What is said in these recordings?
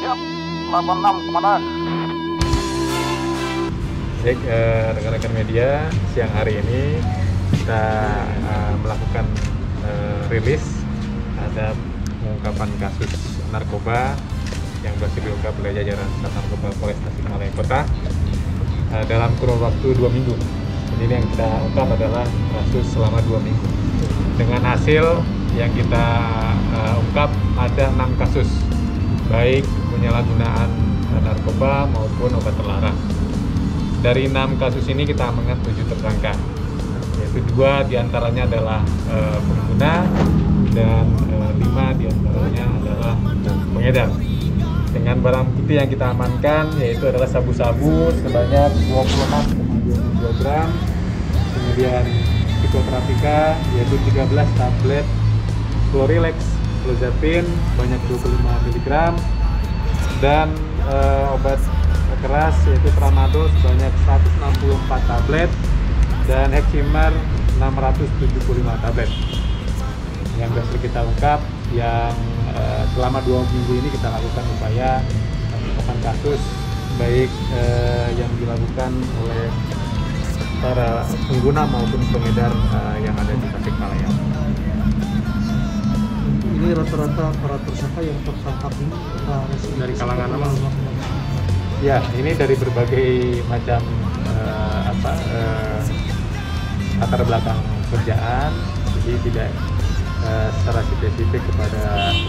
Siap, 86 komandan. Baik, rekan-rekan media, siang hari ini kita melakukan rilis ada pengungkapan kasus narkoba yang berhasil diungkap oleh jajaran Sat Narkoba Polres Tasikmalaya Kota dalam kurun waktu 2 minggu. Jadi ini yang kita ungkap adalah kasus selama 2 minggu. Dengan hasil yang kita ungkap ada 6 kasus, baik penyalahgunaan narkoba maupun obat terlarang. Dari 6 kasus ini kita amankan 7 tersangka, yaitu 2 diantaranya adalah pengguna dan 5 diantaranya adalah pengedar. Dengan barang bukti yang kita amankan yaitu adalah sabu-sabu sebanyak 26,22 gram, kemudian psikotrapika yaitu 13 tablet Florilex Clozapine banyak 25 mg, dan obat keras yaitu tramadol sebanyak 164 tablet dan Heximer 675 tablet. Yang berhasil kita ungkap, yang selama 2 minggu ini kita lakukan upaya pengungkapan kasus, baik yang dilakukan oleh para pengguna maupun pengedar yang ada di Tasikmalaya. Ini rata-rata para tersangka yang tertangkap ini dari kalangan apa? Ya, ini dari berbagai macam latar belakang kerjaan, jadi tidak secara spesifik kepada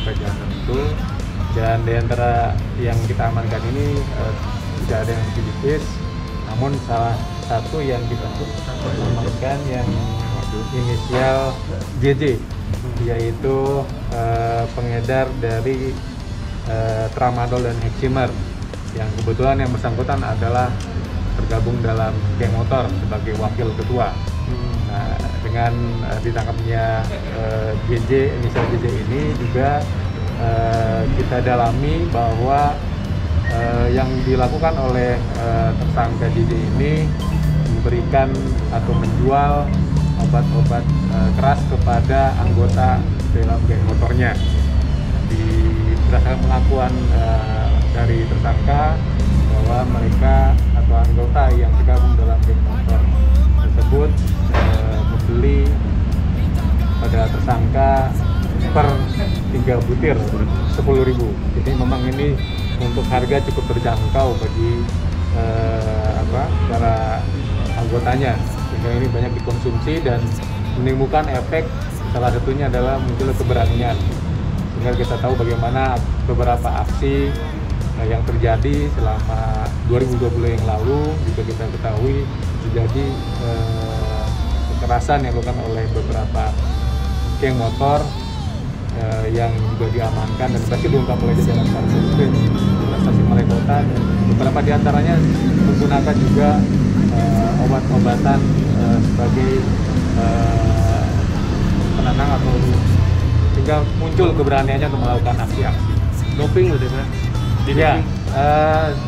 pekerjaan tertentu. Dan di antara yang kita amankan ini tidak ada yang residivis, namun salah satu yang kita amankan yang inisial JJ, yaitu pengedar dari tramadol dan Heximer, yang kebetulan yang bersangkutan adalah tergabung dalam geng motor sebagai wakil ketua. Nah, dengan ditangkapnya inisial JJ ini juga kita dalami bahwa yang dilakukan oleh tersangka JJ ini memberikan atau menjual obat-obat keras kepada anggota dalam geng motornya. Berdasarkan pengakuan dari tersangka bahwa mereka atau anggota yang tergabung dalam geng motor tersebut membeli pada tersangka per 3 butir 10.000. Jadi memang ini untuk harga cukup terjangkau bagi para anggotanya, sehingga ini banyak dikonsumsi dan menimbulkan efek, salah satunya adalah muncul keberanian. Sehingga kita tahu bagaimana beberapa aksi yang terjadi selama 2020 yang lalu juga kita ketahui terjadi kekerasan yang dilakukan oleh beberapa geng motor yang juga diamankan dan berhasil diungkap oleh jajaran Satreskrim Tasikmalaya Kota. Beberapa diantaranya menggunakan juga obat-obatan sebagai penenang atau sehingga muncul keberaniannya untuk melakukan aksi-aksi. Doping loh kan? Ya,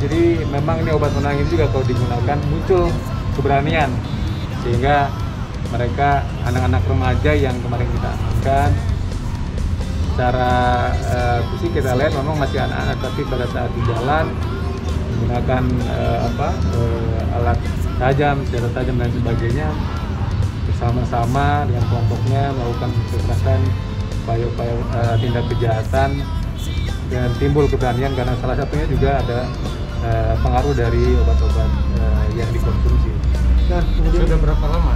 jadi memang ini obat penenang ini juga kalau digunakan muncul keberanian, sehingga mereka anak-anak remaja yang kemarin kita amankan secara fisik kita lihat memang masih anak-anak, tapi pada saat di jalan menggunakan alat tajam, senjata tajam dan sebagainya, bersama-sama dengan kelompoknya melakukan kekerasan, upaya-upaya tindak kejahatan, dan timbul keberanian karena salah satunya juga ada pengaruh dari obat-obat yang dikonsumsi. Dan kemudian sudah berapa lama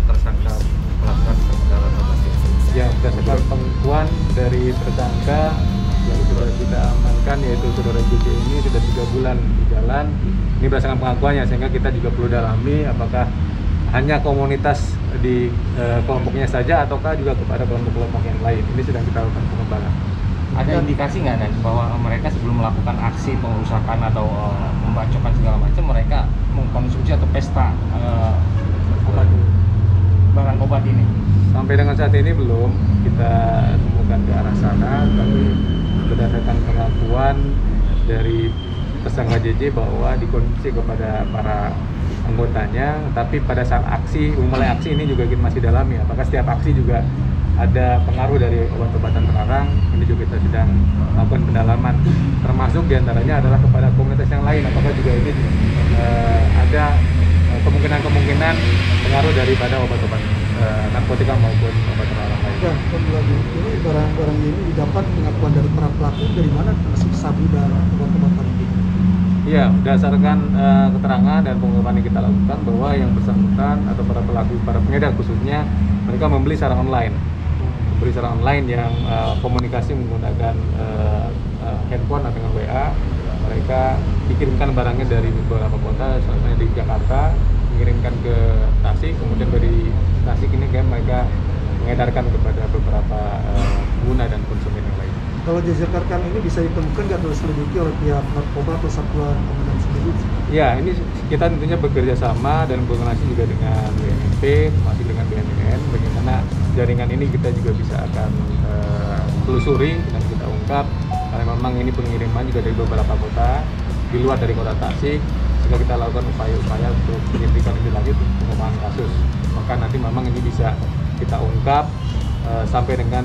tersangka melakukan peredaran obat ini? Ya, berdasarkan pengakuan dari tersangka yang sudah kita amankan, yaitu saudara JJ ini sudah 3 bulan di jalan. Ini berdasarkan pengakuannya, sehingga kita juga perlu dalami apakah hanya komunitas di kelompoknya saja ataukah juga kepada kelompok-kelompok yang lain. Ini sedang kita lakukan pengembangan. Ada indikasi nggak Dan bahwa mereka sebelum melakukan aksi pengerusakan atau membacokan segala macam, mereka mengkonsumsi atau pesta barang obat ini? Sampai dengan saat ini belum kita temukan ke arah sana, tapi berdasarkan pengakuan dari tersangka JJ bahwa dikonsumsi kepada para anggotanya. Tapi pada saat aksi, mulai aksi ini juga kita masih dalami apakah setiap aksi juga ada pengaruh dari obat-obatan terlarang, ini juga kita sedang melakukan pendalaman, termasuk diantaranya adalah kepada komunitas yang lain, apakah juga ini ada kemungkinan pengaruh daripada obat-obat narkotika maupun obat terlarang lain. Ya, lagi ini barang-barang ini didapat pengakuan dari para pelaku dari mana termasuk sabu dan obat-obatan ini. Iya, berdasarkan keterangan dan pengungkapan yang kita lakukan bahwa yang bersangkutan atau para pelaku, para pengedar khususnya, mereka membeli secara online. Membeli secara online yang komunikasi menggunakan handphone atau dengan WA. Mereka dikirimkan barangnya dari beberapa kota, misalnya di Jakarta, mengirimkan ke Tasik, kemudian dari Tasik ini kan mereka mengedarkan kepada beberapa pengguna dan konsumen yang lain. Kalau jejak rekam ini bisa ditemukan nggak terus diselidiki oleh pihak narkoba atau satuan pengamanan sendiri? Ya, ini kita tentunya bekerja sama dan berkoordinasi juga dengan BNP, termasuk dengan BNN, bagaimana jaringan ini kita juga bisa akan telusuri dan kita ungkap, karena memang ini pengiriman juga dari beberapa kota di luar dari kota Tasik, sehingga kita lakukan upaya-upaya untuk penyelidikan lebih lanjut untuk pengembangan kasus. Maka nanti memang ini bisa kita ungkap sampai dengan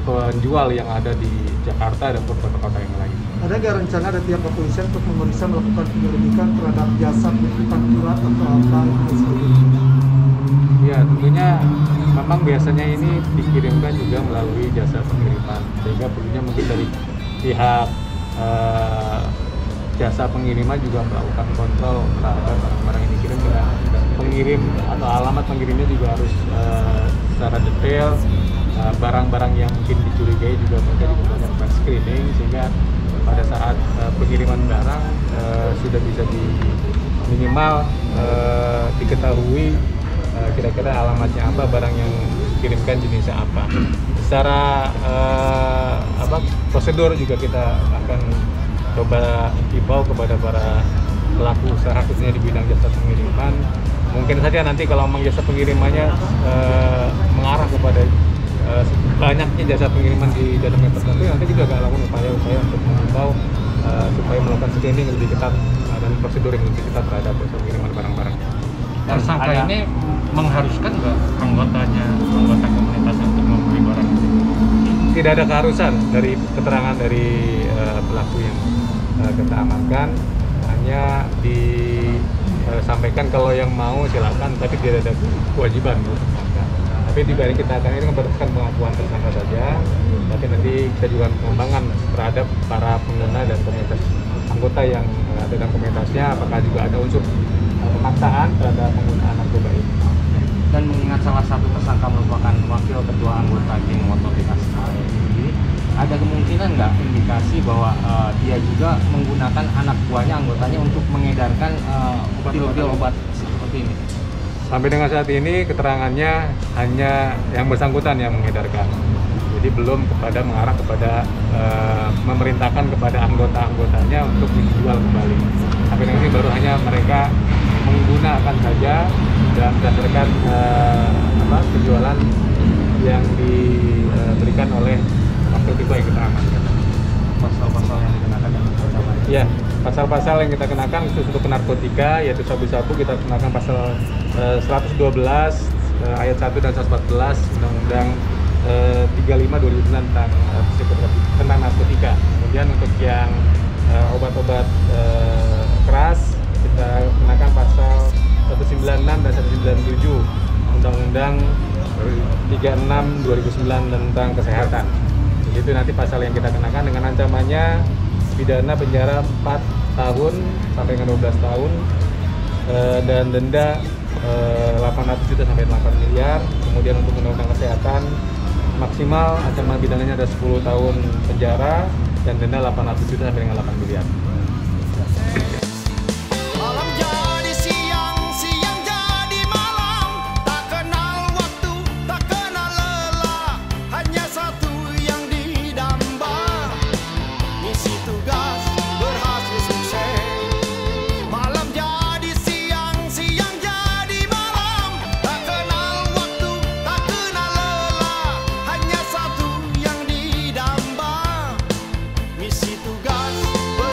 penjual yang ada di Jakarta dan beberapa kota yang lain. Ada nggak rencana dari pihak kepolisian untuk memeriksa melakukan penyelidikan terhadap jasa penitipan surat atau apa dan sebagainya? Ya, tentunya memang biasanya ini dikirimkan juga melalui jasa pengiriman, sehingga perlunya mungkin dari pihak jasa pengiriman juga melakukan kontrol terhadap barang-barang yang dikirim dengan pengirim atau alamat pengirimnya juga harus secara detail. Barang-barang yang mungkin dicurigai juga mereka juga melakukan screening, sehingga pada saat pengiriman barang sudah bisa minimal diketahui kira-kira alamatnya apa, barang yang dikirimkan jenisnya apa. Secara prosedur juga kita akan coba himbau kepada para pelaku usaha khususnya di bidang jasa pengiriman. Mungkin saja nanti kalau memang jasa pengirimannya mengarah kepada banyaknya jasa pengiriman di dalamnya tertentu, nanti juga akan lakukan upaya-upaya untuk mengimbau supaya melakukan screening lebih ketat dan prosedur yang lebih ketat terhadap jasa pengiriman barang-barang. Tersangka ini mengharuskan nggak anggota komunitas untuk membeli barang itu? Tidak ada keharusan dari keterangan dari pelaku yang kita amankan, hanya disampaikan kalau yang mau silakan, tapi tidak ada kewajiban untuk tersangka. Tapi juga ini kita akan berdasarkan pengakuan tersangka saja, tapi nanti kita juga pengembangan terhadap para pengguna dan komunitas anggota yang ada dalam komunitasnya, apakah juga ada unsur pemaksaan terhadap penggunaan narkoba ini. Dan mengingat salah satu tersangka merupakan wakil ketua anggota geng motor di Tasikmalaya ini, ada kemungkinan nggak indikasi bahwa dia juga menggunakan anak buahnya anggotanya untuk mengedarkan pil-pil obat seperti ini? Sampai dengan saat ini keterangannya hanya yang bersangkutan yang mengedarkan, jadi belum mengarah kepada memerintahkan kepada anggota-anggotanya untuk menjual kembali. Sampai dengan ini baru hanya mereka menggunakan saja dan berdasarkan penjualan yang diberikan oleh wakil ketua yang kita amankan. Pasal-pasal yang dikenakan yang pertama. Ya, pasal-pasal yang kita kenakan khusus untuk narkotika yaitu sabu-sabu kita kenakan pasal 112 ayat 1 dan 114 Undang-Undang 35 2009 tentang narkotika. Kemudian untuk yang obat-obat keras kita kenakan pasal 196 dan 197 Undang-Undang 36 2009 tentang kesehatan. Itu nanti pasal yang kita kenakan dengan ancamannya pidana penjara 4 tahun sampai dengan 12 tahun dan denda 800 juta sampai 8 miliar. Kemudian untuk undang-undang kesehatan maksimal ancaman pidananya ada 10 tahun penjara dan denda 800 juta sampai dengan 8 miliar.